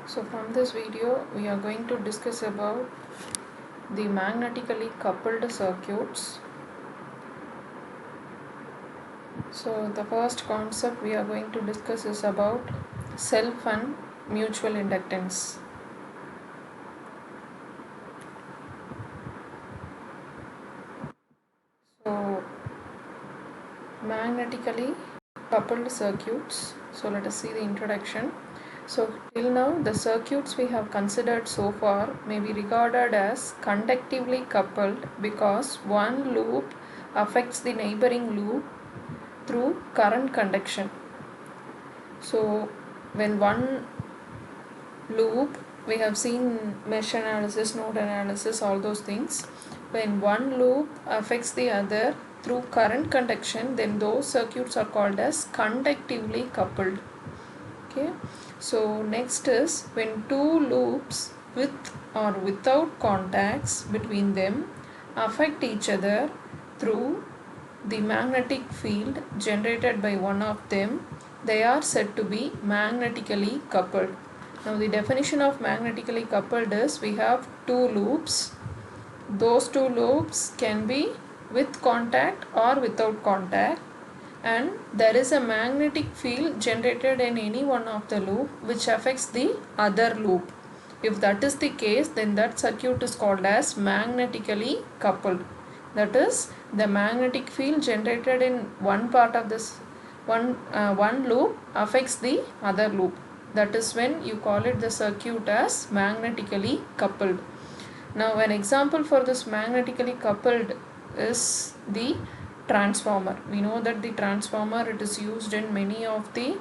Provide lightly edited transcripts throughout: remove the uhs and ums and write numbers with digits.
So from this video we are going to discuss about the magnetically coupled circuits. So the first concept we are going to discuss is about self and mutual inductance. So magnetically coupled circuits. So let us see the introduction. So till now the circuits we have considered so far may be regarded as conductively coupled because one loop affects the neighboring loop through current conduction. So when one loop, we have seen mesh analysis, node analysis, all those things. When one loop affects the other through current conduction, then those circuits are called as conductively coupled. Okay, so next is when two loops with or without contacts between them affect each other through the magnetic field generated by one of them, they are said to be magnetically coupled. Now the definition of magnetically coupled is we have two loops. Those two loops can be with contact or without contact, and there is a magnetic field generated in any one of the loop which affects the other loop. If that is the case, then that circuit is called as magnetically coupled. That is, the magnetic field generated in one part of this one loop affects the other loop. That is when you call it the circuit as magnetically coupled. Now an example for this magnetically coupled is the transformer. We know that the transformer, it is used in many of the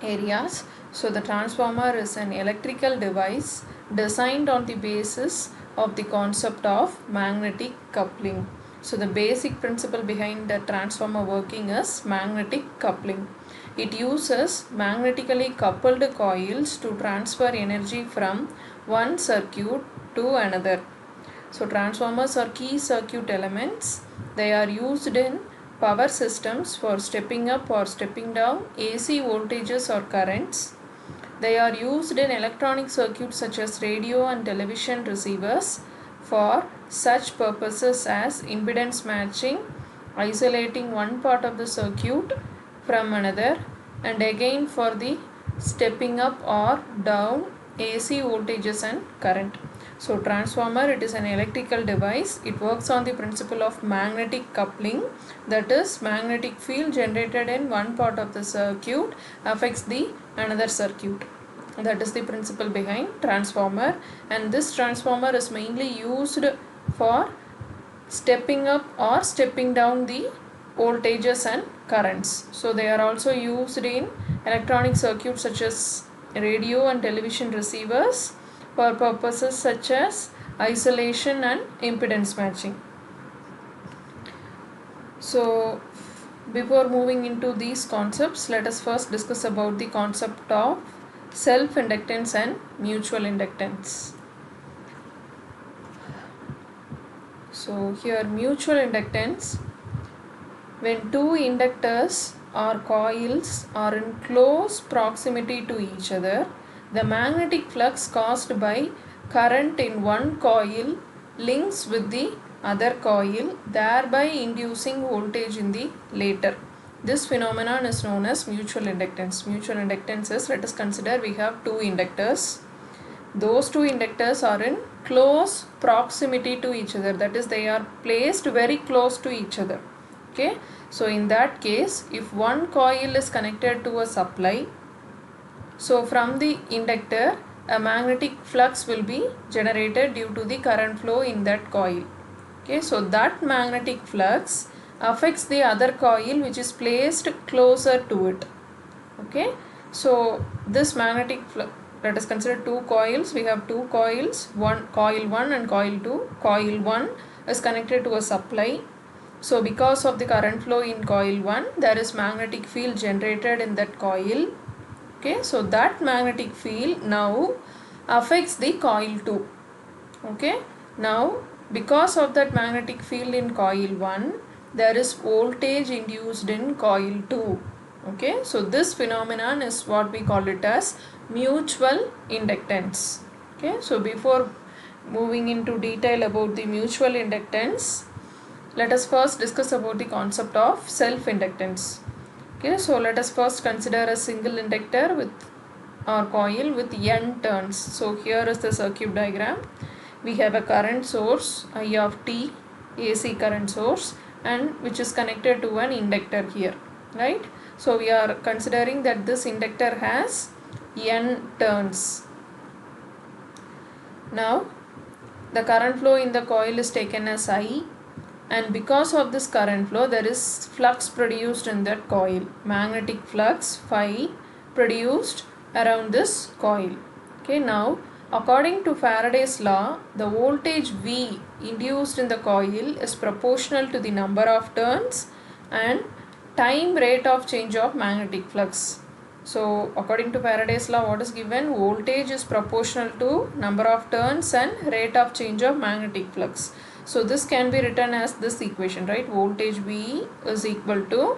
areas. So the transformer is an electrical device designed on the basis of the concept of magnetic coupling. So the basic principle behind the transformer working is magnetic coupling. It uses magnetically coupled coils to transfer energy from one circuit to another. So transformers are key circuit elements. They are used in power systems for stepping up or stepping down AC voltages or currents. They are used in electronic circuits such as radio and television receivers for such purposes as impedance matching, isolating one part of the circuit from another, and again for the stepping up or down AC voltages and current. So transformer, it is an electrical device. It works on the principle of magnetic coupling, that is magnetic field generated in one part of the circuit affects the another circuit. That is the principle behind transformer, and this transformer is mainly used for stepping up or stepping down the voltages and currents. So they are also used in electronic circuits such as radio and television receivers for purposes such as isolation and impedance matching. So before moving into these concepts, let us first discuss about the concept of self-inductance and mutual inductance. So here mutual inductance, when two inductors or coils are in close proximity to each other, the magnetic flux caused by current in one coil links with the other coil, thereby inducing voltage in the later. This phenomenon is known as mutual inductance. Mutual inductance is, let us consider we have two inductors. Those two inductors are in close proximity to each other, that is they are placed very close to each other. Okay, so in that case, if one coil is connected to a supply, so from the inductor a magnetic flux will be generated due to the current flow in that coil. Okay, so that magnetic flux affects the other coil which is placed closer to it. Okay, so this magnetic flux, let us consider two coils. We have two coils, one coil 1 and coil 2. Coil 1 is connected to a supply. So because of the current flow in coil 1, there is magnetic field generated in that coil. Okay, so that magnetic field now affects the coil 2. Okay, now because of that magnetic field in coil 1, there is voltage induced in coil 2. Okay, so this phenomenon is what we call it as mutual inductance. Okay, so before moving into detail about the mutual inductance, let us first discuss about the concept of self-inductance. Okay, so let us first consider a single inductor with or coil with n turns. So here is the circuit diagram. We have a current source I of t, AC current source, and which is connected to an inductor here, right? So we are considering that this inductor has n turns. Now the current flow in the coil is taken as I, and because of this current flow there is flux produced in that coil, magnetic flux phi produced around this coil. Okay, now according to Faraday's law, the voltage V induced in the coil is proportional to the number of turns and time rate of change of magnetic flux. So according to Faraday's law, what is given? Voltage is proportional to number of turns and rate of change of magnetic flux. So this can be written as this equation, right? Voltage V is equal to,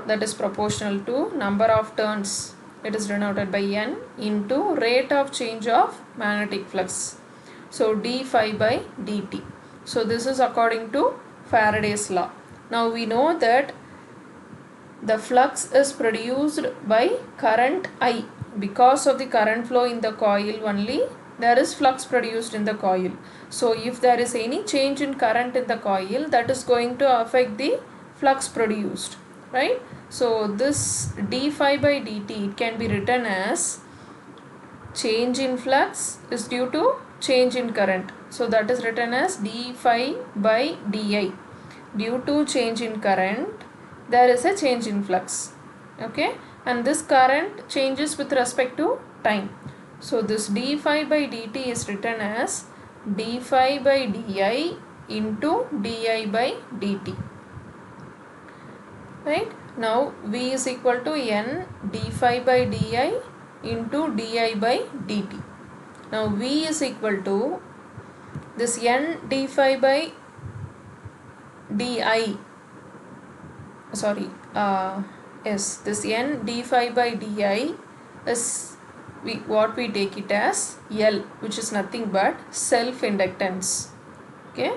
that is proportional to number of turns, it is denoted by N, into rate of change of magnetic flux. So d phi by dt. So this is according to Faraday's law. Now we know that the flux is produced by current I. Because of the current flow in the coil only, there is flux produced in the coil. So if there is any change in current in the coil, that is going to affect the flux produced, right? So this d phi by dt, it can be written as change in flux is due to change in current. So that is written as d phi by di. Due to change in current, there is a change in flux. Okay, and this current changes with respect to time. So this d phi by dt is written as d phi by di into di by dt. Right, now v is equal to n d phi by di into di by dt. Now v is equal to this n d phi by di, sorry, yes, this n d phi by di is what we take it as L, which is nothing but self inductance. Okay,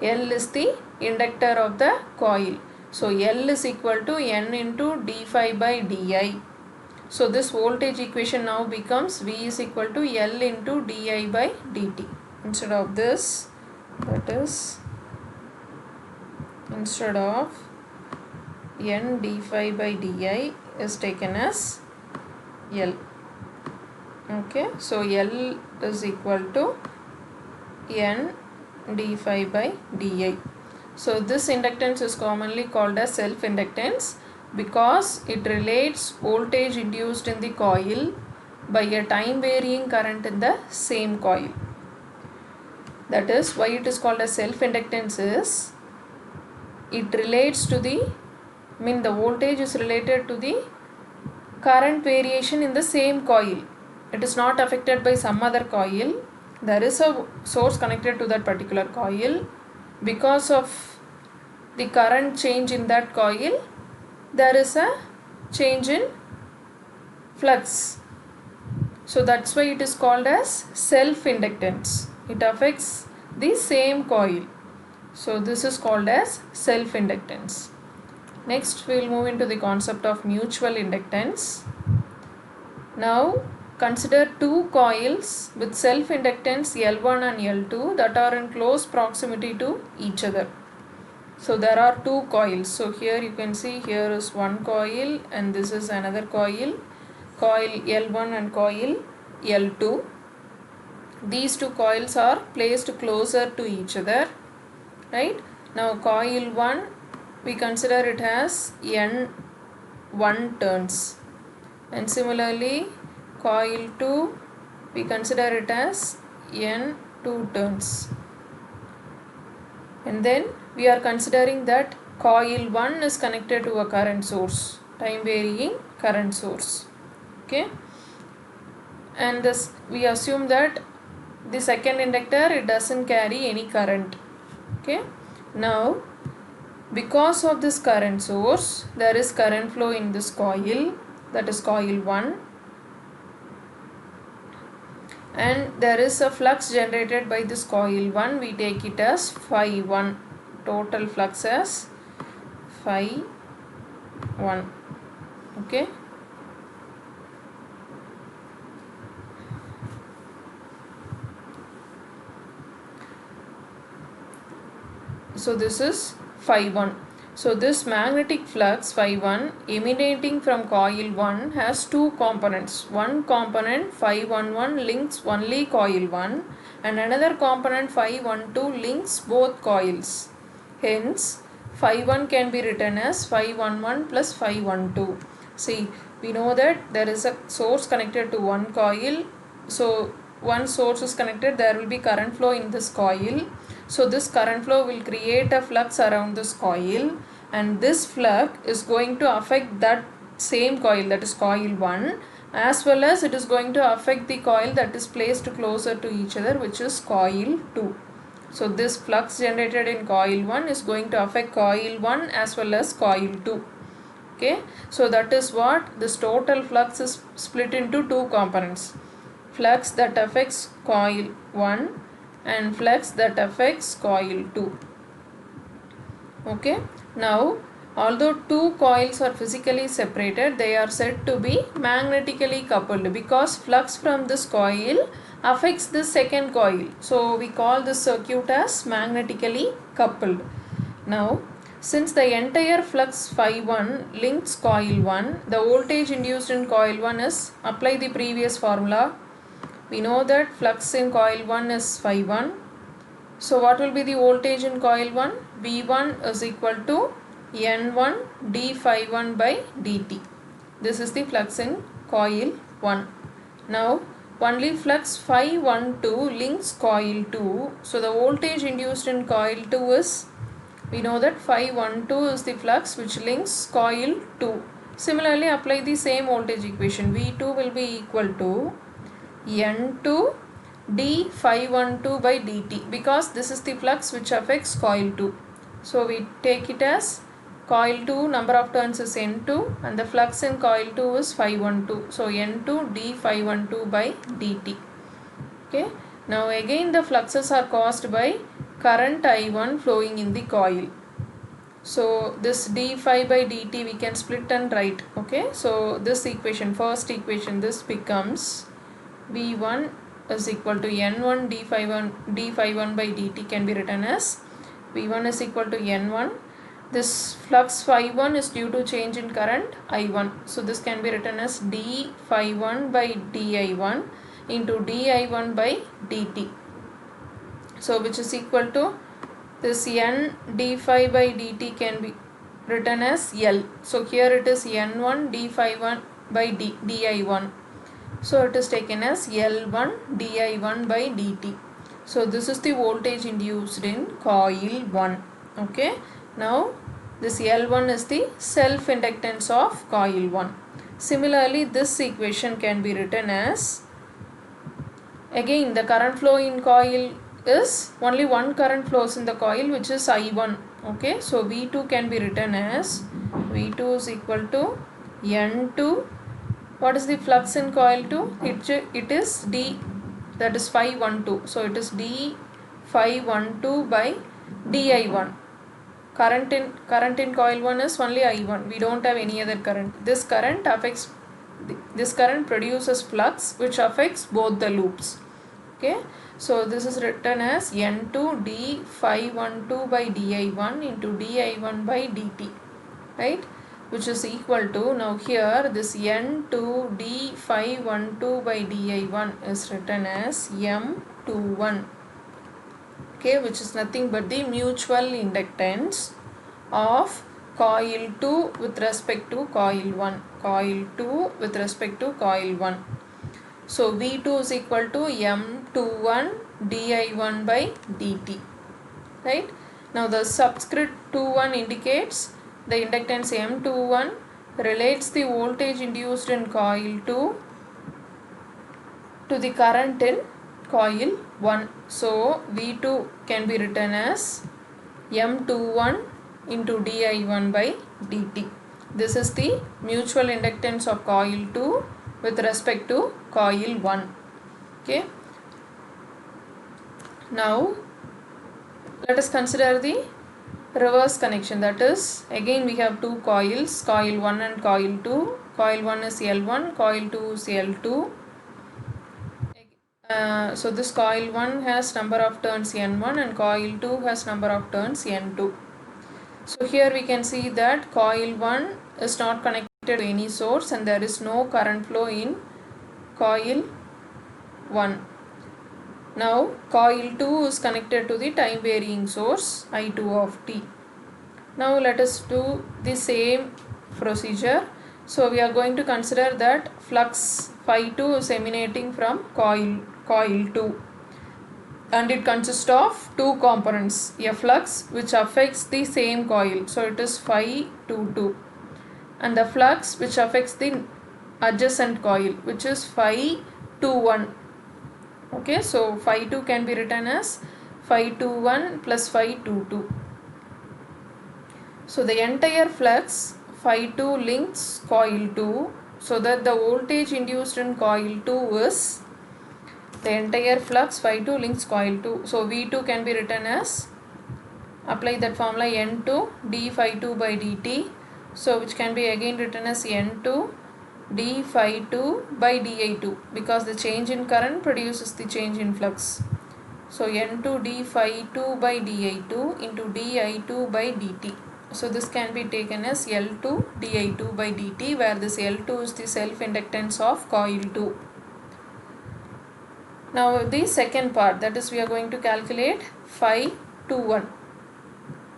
L is the inductor of the coil. So L is equal to n into d phi by di. So this voltage equation now becomes V is equal to L into di by dt. Instead of this, that is, instead of n d phi by di is taken as L. Okay, so L is equal to n d phi by di. So this inductance is commonly called as self-inductance because it relates voltage induced in the coil by a time varying current in the same coil. That is why it is called as self-inductance is it relates to the, the voltage is related to the current variation in the same coil. It is not affected by some other coil. There is a source connected to that particular coil. Because of the current change in that coil, there is a change in flux. So that's why it is called as self-inductance. It affects the same coil. So this is called as self-inductance. Next we will move into the concept of mutual inductance. Now consider two coils with self-inductance L1 and L2 that are in close proximity to each other. So there are two coils. So here you can see here is one coil and this is another coil. Coil L1 and coil L2. These two coils are placed closer to each other. Right? Now coil 1 we consider it as N1 turns. And similarly coil 2 we consider it as N2 turns. And then we are considering that coil 1 is connected to a current source, time varying current source. Okay, and this we assume that the second inductor, it doesn't carry any current. Okay, now Because of this current source, there is current flow in this coil, that is coil 1, and there is a flux generated by this coil 1. We take it as phi 1. Total flux as phi 1. Okay. So this is phi 1. So this magnetic flux phi 1 emanating from coil 1 has two components. One component phi 11 links only coil 1 and another component phi 12 links both coils. Hence phi 1 can be written as phi 11 plus phi 12. See, we know that there is a source connected to one coil. So one source is connected, there will be current flow in this coil. So this current flow will create a flux around this coil, and this flux is going to affect that same coil, that is coil 1, as well as it is going to affect the coil that is placed closer to each other, which is coil 2. So this flux generated in coil 1 is going to affect coil 1 as well as coil 2. Okay, so that is what this total flux is split into two components. Flux that affects coil 1 and flux that affects coil 2. Okay, now although two coils are physically separated, they are said to be magnetically coupled because flux from this coil affects the second coil. So we call this circuit as magnetically coupled. Now, since the entire flux phi 1 links coil 1, the voltage induced in coil 1 is, apply the previous formula. We know that flux in coil 1 is phi 1. So what will be the voltage in coil 1? V1 is equal to N1 d phi 1 by dt. This is the flux in coil 1. Now only flux phi 12 links coil 2. So the voltage induced in coil 2 is, we know that phi 12 is the flux which links coil 2. Similarly, apply the same voltage equation. V2 will be equal to N2 d phi 12 by dt because this is the flux which affects coil 2. So we take it as coil 2 number of turns is N2 and the flux in coil 2 is phi 12. So N2 d phi 12 by dt. Okay. Now again the fluxes are caused by current I1 flowing in the coil. So this d phi by dt we can split and write. Okay. So this equation, first equation, this becomes V1 is equal to N1 d phi 1 by dt can be written as V1 is equal to N1. This flux phi 1 is due to change in current I1. So this can be written as d phi 1 by di1 into di1 by dt. So which is equal to this N d phi by dt can be written as L. So here it is N1 d phi 1 by di1. So it is taken as L1 di1 by dt. So this is the voltage induced in coil 1. Okay. Now this L1 is the self inductance of coil 1. Similarly, this equation can be written as, again the current flow in coil is only one current flows in the coil, which is I1. Okay. So V2 can be written as V2 is equal to N2. What is the flux in coil 2? It is d, that is phi 12. So it is d phi 12 by di1. Current in coil 1 is only I1. We don't have any other current. This current produces flux which affects both the loops. Okay. So this is written as N2 d phi 12 by di1 into di1 by dt. Right? Which is equal to, now here this N2 d phi 12 by di1 is written as M21. Okay, which is nothing but the mutual inductance of coil 2 with respect to coil 1. Coil 2 with respect to coil 1. So V2 is equal to M21 di1 by dt. Right? Now the subscript 21 indicates the inductance M21 relates the voltage induced in coil 2 to the current in coil 1. So V2 can be written as M21 into di1 by dt. This is the mutual inductance of coil 2 with respect to coil 1. Okay. Now let us consider the reverse connection. That is, again we have two coils, coil 1 and coil 2. Coil 1 is L1, coil 2 is L2. So this coil 1 has number of turns N1 and coil 2 has number of turns N2. So here we can see that coil 1 is not connected to any source and there is no current flow in coil 1. Now coil 2 is connected to the time varying source I2 of t. Now let us do the same procedure. So we are going to consider that flux phi 2 is emanating from coil 2 and it consists of two components, a flux which affects the same coil, so it is phi 2, and the flux which affects the adjacent coil which is phi 1. Okay, so phi 2 can be written as phi 1 plus phi 2. So the entire flux phi 2 links coil 2, so that the voltage induced in coil 2 is the entire flux phi 2 links coil 2. So V2 can be written as, apply that formula, N2 d phi 2 by dt. So which can be again written as N2 d phi 2 by di2, because the change in current produces the change in flux. So N2 d phi 2 by di2 into di2 by dt. So this can be taken as L2 di2 by dt, where this L2 is the self-inductance of coil 2. Now the second part, that is we are going to calculate phi 2.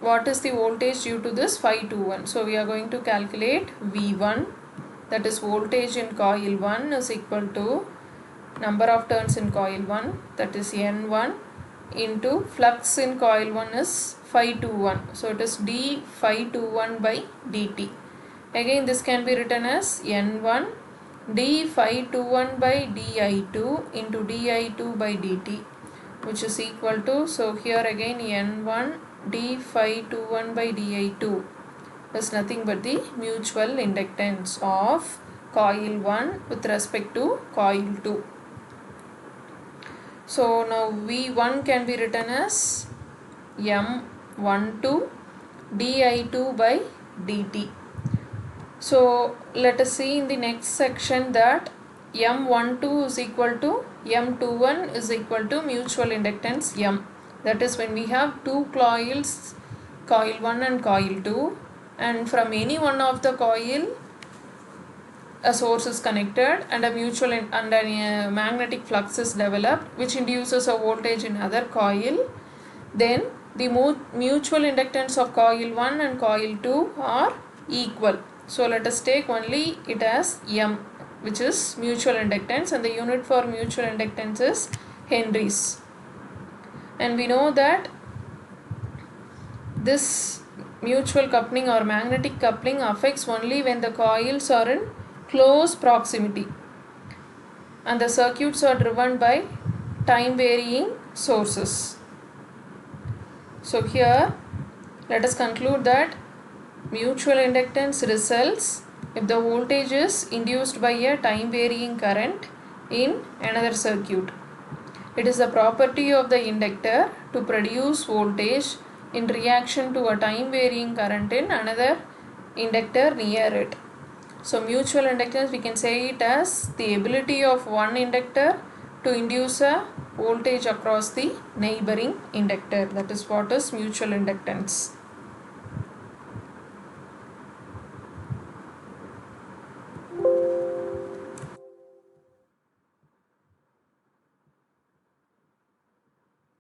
What is the voltage due to this phi 2? So we are going to calculate V1, that is voltage in coil 1 is equal to number of turns in coil 1, that is N1, into flux in coil 1 is phi 2. So it is d phi 2 by dt. Again this can be written as N1 d phi 2 by di2 into di2 by dt, which is equal to, so here again N1 d phi 2 by di2 is nothing but the mutual inductance of coil 1 with respect to coil 2. So now V1 can be written as M12 di2 by dt. So let us see in the next section that M12 is equal to M21 is equal to mutual inductance M. That is when we have two coils, coil 1 and coil 2, and from any one of the coil a source is connected and a mutual and a magnetic flux is developed which induces a voltage in other coil, then the mutual inductance of coil 1 and coil 2 are equal. So let us take only it as M, which is mutual inductance, and the unit for mutual inductance is henries. And we know that this mutual coupling or magnetic coupling affects only when the coils are in close proximity and the circuits are driven by time varying sources. So here let us conclude that mutual inductance results if the voltage is induced by a time varying current in another circuit. It is the property of the inductor to produce voltage in reaction to a time varying current in another inductor near it. So mutual inductance, we can say it as the ability of one inductor to induce a voltage across the neighboring inductor. That is what is mutual inductance.